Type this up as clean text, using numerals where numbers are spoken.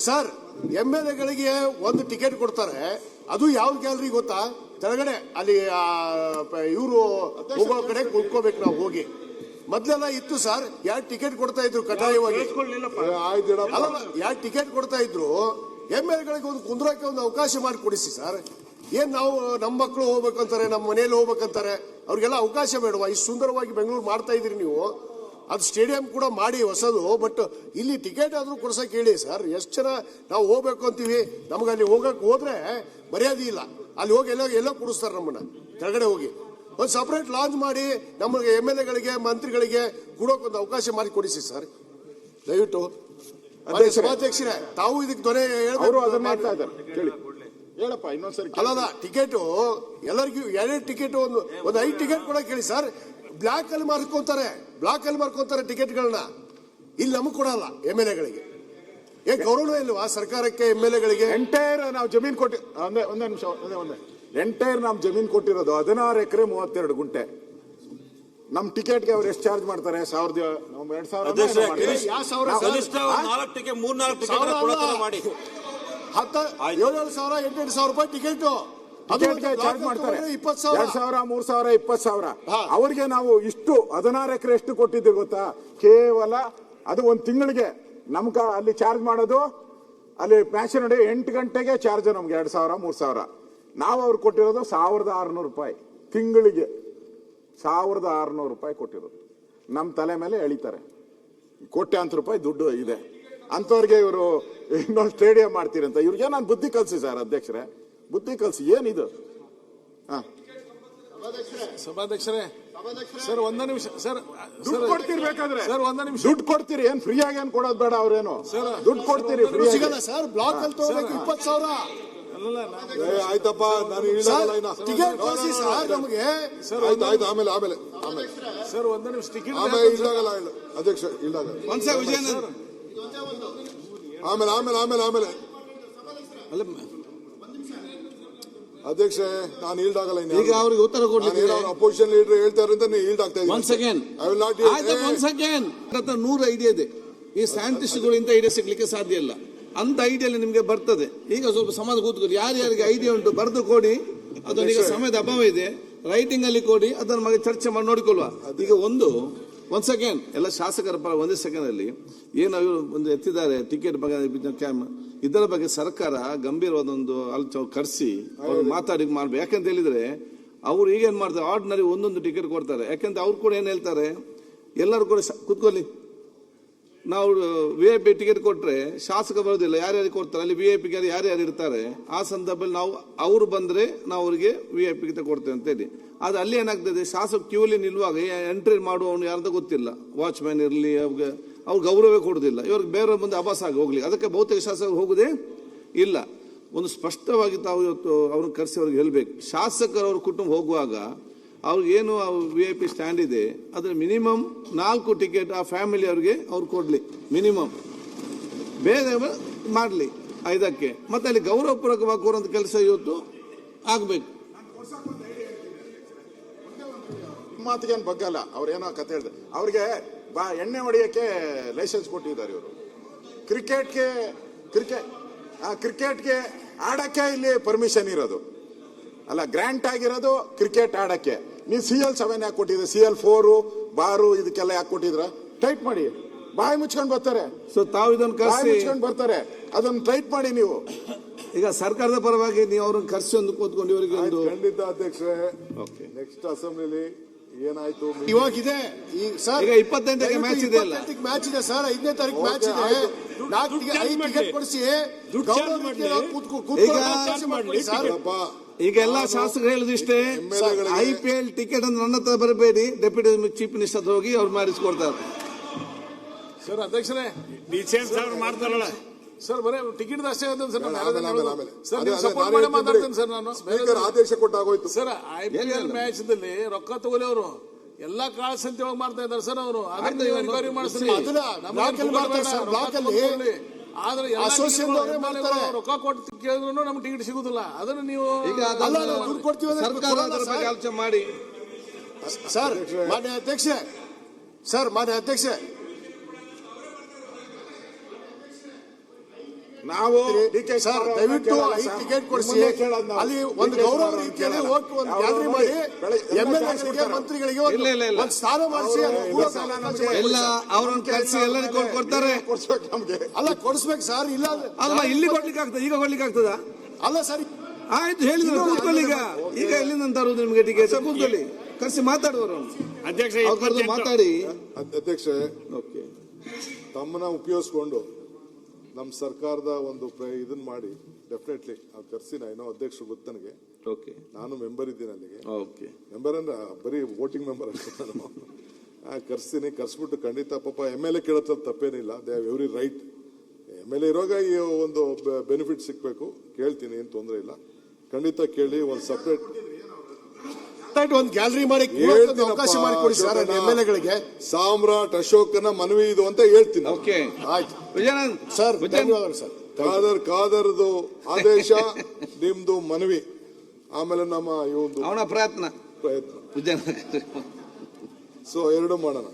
Sir MLA ಒಂದು ticket ಕೊಡ್ತಾರೆ, ಅದು ಯಾವ ಗ್ಯಾಲರಿ ಗೊತ್ತಾ? ಕೆಳಗಡೆ ಅಲ್ಲಿ ಇವರು ಹೋಗೋ ಕಡೆ ಕುತ್ಕೋಬೇಕು ನಾವು ಹೋಗಿ. ಮೊದ್ಲೆಲ್ಲ ಇತ್ತು ಸರ್, ಯಾರು ಟಿಕೆಟ್ ಕೊಡ್ತಾ ಇದ್ರು ಕಡ್ಡಾಯವಾಗಿ, ಯಾರು ಟಿಕೆಟ್ ಕೊಡ್ತಾ ಇದ್ರು MLA ಒಂದು ಕುಂದ್ರಕ್ಕೆ ಒಂದು ಅವಕಾಶ ಮಾಡಿ ಕೊಡಿಸಿ ಸರ್. ಏನ್ ನಾವು ನಮ್ಮ ಮಕ್ಕಳು ಹೋಗ್ಬೇಕಂತಾರೆ, ನಮ್ಮ ಮನೆಯಲ್ಲಿ ಹೋಗ್ಬೇಕಂತಾರೆ, ಅವ್ರಿಗೆಲ್ಲ ಅವಕಾಶ ಬೇಡವಾ? ಇಷ್ಟು ಸುಂದರವಾಗಿ ಬೆಂಗಳೂರು ಮಾಡ್ತಾ ಇದೀರಿ ನೀವು, ಅದು ಸ್ಟೇಡಿಯಂ ಕೂಡ ಮಾಡಿ ಹೊಸದು, ಬಟ್ ಇಲ್ಲಿ ಟಿಕೆಟ್ ಆದ್ರೂ ಕೊಡ್ಸಕ್ ಹೇಳಿ ಸರ್. ಎಷ್ಟು ಜನ ನಾವು ಹೋಗ್ಬೇಕು ಅಂತೀವಿ, ನಮ್ಗೆ ಅಲ್ಲಿ ಹೋಗಕ್ ಹೋದ್ರೆ ಮರ್ಯಾದೆ ಇಲ್ಲ, ಅಲ್ಲಿ ಹೋಗಿ ಎಲ್ಲೋ ಕುಡಿಸ್ತಾರೆ ನಮ್ಮನ್ನ. ಕೆಳಗಡೆ ಹೋಗಿ ಒಂದು ಸಪರೇಟ್ ಲಾಂಚ್ ಮಾಡಿ ನಮಗೆ MLA ಮಂತ್ರಿಗಳಿಗೆ ಕೊಡೋಕೆ ಒಂದು ಅವಕಾಶ ಮಾಡಿ ಕೊಡಿಸಿ ಸರ್ ದಯವಿಟ್ಟು. ಸಭಾಧ್ಯಕ್ಷರೇ, ತಾವು ಇದಕ್ಕೆ ದೊರೆ ಹೇಳಪ್ಪ ಇನ್ನೊಂದ್ಸರಿ. ಅಲ್ಲ, ಟಿಕೆಟ್ ಎಲ್ಲರಿಗೂ 2 ಟಿಕೆಟ್ ಒಂದು 5 ಟಿಕೆಟ್ ಕೊಡಕ್ಕೆ ಹೇಳಿ ಸರ್. ಬ್ಲಾಕ್ ಅಲ್ಲಿ ಮಾರ್ಕೊಂತಾರೆ ಟಿಕೆಟ್ಗಳನ್ನ, ಇಲ್ಲಿ ನಮಗ್ ಕೊಡಲ್ಲ MLA. ಏನ್ ಗೌರವ ಇಲ್ವಾ ಸರ್ಕಾರಕ್ಕೆ MLA? ಎಂಟೈರ್ ನಾವು ಜಮೀನ್ ಕೊಟ್ಟಿ ಒಂದೇ ನಿಮಿಷ ಎಂಟೈರ್ ನಾವು ಜಮೀನ್ ಕೊಟ್ಟಿರೋದು 16 ಎಕರೆ 32 ಗುಂಟೆ. ನಮ್ ಟಿಕೆಟ್ಗೆ ಅವ್ರು ಎಷ್ಟು ಚಾರ್ಜ್ ಮಾಡ್ತಾರೆ? 2,000 ಮಾಡಿ 7,000 8,000 ರೂಪಾಯಿ ಟಿಕೆಟ್ ಚಾರ್ಜ್ ಮಾಡ್ತಾರೆ. 20,000 3,000 20,000 ಅವ್ರಿಗೆ ನಾವು ಇಷ್ಟು 16 ಎಕರೆ ಎಷ್ಟು ಕೊಟ್ಟಿದ್ದೀವಿ ಗೊತ್ತಾ? ಕೇವಲ ಅದು ಒಂದು ತಿಂಗಳಿಗೆ ನಮ್ಗ ಅಲ್ಲಿ ಚಾರ್ಜ್ ಮಾಡೋದು, ಅಲ್ಲಿ ಮ್ಯಾಚ್ ನೋಡಿ 8 ಗಂಟೆಗೆ ಚಾರ್ಜ್ ನಮ್ಗೆ 2,000 3,000. ನಾವು ಅವ್ರು ಕೊಟ್ಟಿರೋದು 1,600 ರೂಪಾಯಿ ತಿಂಗಳಿಗೆ, 1,600 ರೂಪಾಯಿ ಕೊಟ್ಟಿರೋದು. ನಮ್ಮ ತಲೆ ಮೇಲೆ ಎಳಿತಾರೆ, ಕೋಟ್ಯಾಂತರ ರೂಪಾಯಿ ದುಡ್ಡು ಇದೆ ಅಂತವ್ರಿಗೆ. ಇವರು ಇನ್ನೊಂದು ಸ್ಟೇಡಿಯಂ ಮಾಡ್ತೀರಂತ ಇವ್ರಿಗೆ ನಾನು ಬುದ್ಧಿ ಕಲ್ಸಿ ಸರ್ ಅಧ್ಯಕ್ಷರೇ, ಬುದ್ಧಿ ಕಲ್ಸಿ. ಏನಿದು? ಸಭಾಧ್ಯಕ್ಷರೇ ಸರ್ ಒಂದ ನಿಮಿಷ ಸರ್, ದುಡ್ಡು ಕೊಡ್ತಿರ್ಬೇಕಾದ್ರೆ ಸರ್ ಒಂದ ನಿಮಿಷ ದುಡ್ಡು ಕೊಡ್ತೀರಿ, ಏನ್ ಫ್ರೀ ಆಗಿ ಏನ್ ಕೊಡೋದು ಬೇಡ. ಅವ್ರೇನು ದುಡ್ಡು ಕೊಡ್ತೀರಿ? ಫ್ರೀ ಸಿಗಲ್ಲ ಸರ್, ಬ್ಲಾಕ್ ಅಲ್ಲಿ ತಗೋಬೇಕು 20,000. ಆಯ್ತಪ್ಪ, ನಾನು ಟಿಕೆಟ್ ಕೊಡಿಸಿ ಸರ್ ನಮಗೆ. ಆಯ್ತು, ಆಮೇಲೆ ಸರ್ ಒಂದ ನಿಮಿಷ ಟಿಕೆಟ್ ಇಲ್ದಾಗಲ್ಲ ಅಧ್ಯಕ್ಷ, ಇಲ್ದಾಗ ಆಮೇಲೆ ಅಧ್ಯಕ್ಷ, ನಾನು ಈಲ್ಡ್ ಆಗಲ್ಲ. ಈಗ ಅವ್ರಿಗೆ ಉತ್ತರ ಕೊಡ್ಲಿಕ್ಕೆ ಅಪೋಸಿಷನ್ ಲೀಡರ್ ಹೇಳ್ತಾರೆ ಅಂತ ಈಲ್ಡ್ ಆಗ್ತಾ ಇದ್ದೀನಿ. 1 ಸೆಕೆಂಡ್ 100 ಐಡಿಯಾ ಇದೆ. ಈ ಸೈಂಟಿಸ್ಟ್ಗಳು ಇಂಥ ಐಡಿಯಾ ಸಿಗ್ಲಿಕ್ಕೆ ಸಾಧ್ಯ ಇಲ್ಲ. ಅಂತ ಐಡಿಯಾ ನಿಮ್ಗೆ ಬರ್ತದೆ. ಈಗ ಸ್ವಲ್ಪ ಸಮಾಜ ಕೂತ್ಕೊಳ್ಳಿ, ಯಾರ್ಯಾರಿಗೆ ಐಡಿಯಾ ಉಂಟು ಬರೆದು ಕೊಡಿ. ಅದನ್ನೀಗ ಸಮಯದ ಅಭಾವ ಇದೆ, ರೈಟಿಂಗ್ ಅಲ್ಲಿ ಕೊಡಿ, ಅದನ್ನ ಬಗ್ಗೆ ಚರ್ಚೆ ಮಾಡಿ ನೋಡಿಕೊಳ್ಳುವ. ಈಗ 1 ಸೆಕೆಂಡ್ ಎಲ್ಲ ಶಾಸಕರ ಪರ 1 ಸೆಕೆಂಡ್ ಅಲ್ಲಿ ಏನು ಒಂದು ಎತ್ತಿದ್ದಾರೆ ಟಿಕೆಟ್ ಬಗ್ಗೆ, ಇದರ ಬಗ್ಗೆ ಸರ್ಕಾರ ಗಂಭೀರವಾದ ಒಂದು ಕರೆಸಿ ಅವ್ರು ಮಾತಾಡಿ ಮಾಡ್ಬೇಕು. ಯಾಕಂತ ಹೇಳಿದ್ರೆ ಅವ್ರು ಈಗ ಏನ್ ಮಾಡ್ತಾರೆ, ಆರ್ಡಿನರಿ ಒಂದೊಂದು ಟಿಕೆಟ್ ಕೊಡ್ತಾರೆ. ಯಾಕಂತ ಅವ್ರು ಕೂಡ ಏನ್ ಹೇಳ್ತಾರೆ, ಎಲ್ಲರೂ ಕೂಡ ಕೂತ್ಕೊಳ್ಳಿ, ನಾವು VIP ಟಿಕೆಟ್ ಕೊಟ್ರೆ ಶಾಸಕ ಬರೋದಿಲ್ಲ, ಯಾರ್ಯಾರಿಗೆ ಕೊಡ್ತಾರೆ ಅಲ್ಲಿ VIP ಯಾರ್ಯಾರು ಇರ್ತಾರೆ, ಆ ಸಂದರ್ಭದಲ್ಲಿ ನಾವು ಅವ್ರು ಬಂದ್ರೆ ನಾವು ಅವ್ರಿಗೆ VIP ಟಿಕೆಟ್ ಕೊಡ್ತೇವೆ ಅಂತ ಹೇಳಿ. ಆದ್ರೆ ಅಲ್ಲಿ ಏನಾಗ್ತದೆ, ಶಾಸಕ ಕ್ಯೂಲಿ ನಿಲ್ಲುವಾಗ ಎಂಟ್ರಿ ಮಾಡುವವನು ಯಾರ್ದು ಗೊತ್ತಿಲ್ಲ, ವಾಚ್ಮ್ಯಾನ್ ಇರಲಿ, ಅವ್ರು ಗೌರವ ಕೊಡುದಿಲ್ಲ, ಇವ್ರಿಗೆ ಬೇರೆ ಮುಂದೆ ಅಭಾಸ ಆಗಿ ಹೋಗ್ಲಿ. ಅದಕ್ಕೆ ಬಹುತೇಕ ಶಾಸಕರು ಹೋಗುದೇ ಇಲ್ಲ. ಒಂದು ಸ್ಪಷ್ಟವಾಗಿ ತಾವು ಇವತ್ತು ಅವ್ರನ್ನ ಕರೆಸಿ ಅವ್ರಿಗೆ ಹೇಳ್ಬೇಕು, ಶಾಸಕರು ಅವ್ರ ಕುಟುಂಬ ಹೋಗುವಾಗ ಅವ್ರಿಗೇನು VIP ಸ್ಟ್ಯಾಂಡ್ ಇದೆ ಅದ್ರ ಮಿನಿಮಮ್ 4 ಟಿಕೆಟ್ ಆ ಫ್ಯಾಮಿಲಿ ಅವ್ರಿಗೆ ಅವ್ರು ಕೊಡ್ಲಿ, ಮಿನಿಮಮ್ ಬೇರೆ ಮಾಡ್ಲಿ 5ಕ್ಕೆ. ಮತ್ತೆ ಅಲ್ಲಿ ಗೌರವಪೂರ್ವಕವಾಗಿ ಕೂರಂತ ಕೆಲಸ ಇವತ್ತು ಆಗ್ಬೇಕು. ಮಾತಿಗೆ ಏನ್ ಬಗ್ಗಲ್ಲ, ಅವ್ರೇನೋ ಕತೆ ಹೇಳಿದೆ. ಅವ್ರಿಗೆ ಎಣ್ಣೆ ಹೊಡೆಯಕ್ಕೆ ಲೈಸೆನ್ಸ್ ಕೊಟ್ಟಿದ್ದಾರೆ ಇವರು. ಕ್ರಿಕೆಟ್ಗೆ ಆಡಕ್ಕೆ ಇಲ್ಲಿ ಪರ್ಮಿಷನ್ ಇರೋದು ಅಲ್ಲ, ಗ್ರಾಂಟ್ ಆಗಿರೋದು ಕ್ರಿಕೆಟ್ ಆಡಕ್ಕೆ. ನೀವು CL7 ಯಾಕೆ ಕೊಟ್ಟಿದ್ರೆ, CL4 ಬಾರು ಇದಕ್ಕೆಲ್ಲ ಯಾಕೆ ಕೊಟ್ಟಿದ್ರ? ಟೈಟ್ ಮಾಡಿ, ಬಾಯಿ ಮುಚ್ಕೊಂಡು ಬರ್ತಾರೆ. ಸೊ ತಾವು ಇದನ್ನು ಮುಚ್ಕೊಂಡು ಬರ್ತಾರೆ, ಅದನ್ನ ಟೈಟ್ ಮಾಡಿ. ನೀವು ಈಗ ಸರ್ಕಾರದ ಪರವಾಗಿ ನೀವು ಅವ್ರನ್ನ ಕರ್ಸಿ ಒಂದು ಕೂತ್ಕೊಂಡು ಇವರಿಗೆ ಒಂದು ಖಂಡಿತ ಅಧ್ಯಕ್ಷರೇ. ನೆಕ್ಸ್ಟ್ ಅಸೆಂಬ್ಲಿಲಿ ಏನಾಯ್ತು ಇವಾಗಿದೆ ಈಗ 28ಕ್ಕೆ ಮ್ಯಾಚ್ ಇದೆ ಅಲ್ಲ, ಮ್ಯಾಚ್ ಇದೆ ಸರ್, 5ನೇ ತಾರೀಕು ಮ್ಯಾಚ್ ಇದೆ. 4 ಟಿಕೆಟ್ ಕೊಡಿಸಿ ಈಗ ಎಲ್ಲ ಶಾಸಕರು ಹೇಳುದು ಇಷ್ಟೇ, IPL ಟಿಕೆಟ್ ಅಂತ ನನ್ನ ಹತ್ರ ಬರಬೇಡಿ, ಡೆಪ್ಯೂಟಿ ಚೀಫ್ ಮಿನಿಸ್ಟರ್ ಹೋಗಿ ಅವ್ರು ಮಾಡಿಸ್ಕೊಡ್ತಾರೆ. ಸರ್ ಅಧ್ಯಕ್ಷರೇ ಮಾಡ್ತಾರಲ್ಲ ಸರ್, ಬರೇ ಟಿಕೆಟ್ ಅಷ್ಟೇ ಮಾತಾಡ್ತೇನೆ ಸರ್. ನಾನು ಆದೇಶ ಕೊಟ್ಟಾಗೋಯ್ತು ಸರ್. IPL ಮ್ಯಾಚ್ ದಲ್ಲಿ ರೊಕ್ಕ ತಗೊಳ್ಳಿ, ಅವರು ಎಲ್ಲಾ ಕಾಳ ಸಂತೆ ಹೋಗಿ ಮಾಡ್ತಾ ಇದ್ದಾರೆ ಸರ್. ಅವರು ಎನ್ಕ್ವೈರಿ ಮಾಡಿಸ್ತಾರೆ, ಆದ್ರೆ ರೊಕ್ಕ ಕೊಟ್ಟು ಕೇಳಿದ್ರು ನಮ್ಗೆ ಟಿಕೆಟ್ ಸಿಗುದಿಲ್ಲ. ಅದನ್ನು ನೀವು ಆಲೋಚನೆ ಮಾಡಿ ಸರ್. ಮಾನ್ಯ ಅಧ್ಯಕ್ಷ ನಾವು DK ಸರ್ ಶಿವಕುಮಾರ್ ದಯವಿಟ್ಟು ಕೇಳಲ್ಲ 5 ಸರ್. ಟಿಕೆಟ್ ಕೊಡಿಸಿ ನಿಮ್ಮನ್ನೇ ಕೇಳೋದು ನಾವು. ಅಲ್ಲಿ DK ಒಂದು ಗೌರವ ಶಿವಕುಮಾರ್ ರೀತಿಯಲ್ಲಿ ಕೇಳಲ್ಲ. ಹೋಗಿ ಒಂದು ಅವ್ರು ಗ್ಯಾಲರಿ ಮಾಡಿ ಬೆಳಗ್ಗೆ MLA ಮಂತ್ರಿಗಳಿಗೆ ಇಲ್ಲ, ಇಲ್ಲ, ಇಲ್ಲ. ಒಂದು ಸ್ಥಾನ ಮಾಡಿಸಿ ಎಲ್ಲ ಅವ್ರನ್ನ ಕರೆಸಿ ಎಲ್ಲರಿಗೂ ಕೊಡ್ತಾರೆ. ಕೊಡ್ಸ್ಬೇಕು ನಮ್ಗೆ. ಅಲ್ಲ ಕೊಡಿಸ್ಬೇಕು ಸರ್. ಇಲ್ಲ ಅಲ್ವಾ ಇಲ್ಲಿ ಕೊಡ್ಲಿಕ್ಕೆ ಆಗ್ತದೆ, ಈಗ ಕೊಡ್ಲಿಕ್ಕೆ ಆಗ್ತದ? ಅಲ್ಲ ಸರ್ ಆಯ್ತು ಹೇಳಿದ್ರು ಕೂತ್ಕೊಳ್ಳಿ. ಈಗ ಎಲ್ಲಿಂದ ತರುವುದು ನಿಮ್ಗೆ ಟಿಕೆಟ್? ಕೂತ್ಕೊಳ್ಳಿ, ಕರೆಸಿ ಮಾತಾಡುವರು ಅಧ್ಯಕ್ಷ ಮಾತಾಡಿ. ಅಧ್ಯಕ್ಷ ಓಕೆ, ತಮ್ಮನ್ನ ಉಪಯೋಗಿಸ್ಕೊಂಡು ನಮ್ಮ ಸರ್ಕಾರದ ಒಂದು ಇದನ್ನ ಮಾಡಿ ಡೆಫಿನೆಟ್ಲಿ ಅದು ಕರ್ಸಿ ಏನೋ ಅಧ್ಯಕ್ಷರು ಗೊತ್ತು ನನಗೆ. ಓಕೆ, ನಾನು ಮೆಂಬರ್ ಇದ್ದೀನಿ ಅಲ್ಲಿಗೆ. ಓಕೆ. ಮೆಂಬರ್ ಅಂದ್ರೆ ಬರೀ ವೋಟಿಂಗ್ ಮೆಂಬರ್ ಅಷ್ಟೇ ನಾನು. ಕರ್ಸ್ತೀನಿ, ಕರ್ಸ್ಬಿಟ್ಟು ಖಂಡಿತ ಪಾಪ MLA ಕೇಳೋದ್ರಲ್ಲಿ ತಪ್ಪೇನಿಲ್ಲ. They have every right. MLA ಇರುವಾಗ ಈ ಒಂದು ಬೆನಿಫಿಟ್ ಸಿಕ್ಬೇಕು. ಕೇಳ್ತೀನಿ, ಏನು ತೊಂದರೆ ಇಲ್ಲ. ಖಂಡಿತ ಕೇಳಿ ಒಂದು ಸಪ್ರೇಟ್ ಒಂದು ಗ್ಯಾಲರಿ ಮಾಡಿ ಅವಕಾಶ ಮಾಡಿಕೊಡಿ ಸರ್ MLA-ಗಳಿಗೆ. ಸಾಮ್ರಾಟ್ ಅಶೋಕನ ಮನವಿ ಇದು ಅಂತ ಹೇಳ್ತೀನಿ. ಓಕೆ, ಆಯ್ತು ವಿಜಯನಂದ್ ಸರ್, ಧನ್ಯವಾದಗಳು ಸರ್. ಕಾದರ್ದು ಆದೇಶ, ನಿಮ್ದು ಮನವಿ, ಆಮೇಲೆ ನಮ್ಮ ಈ ಒಂದು ಅವನ ಪ್ರಯತ್ನ. ವಿಜಯನಂದ್ ಸೊ ಎರಡು ಮಾಡೋಣ.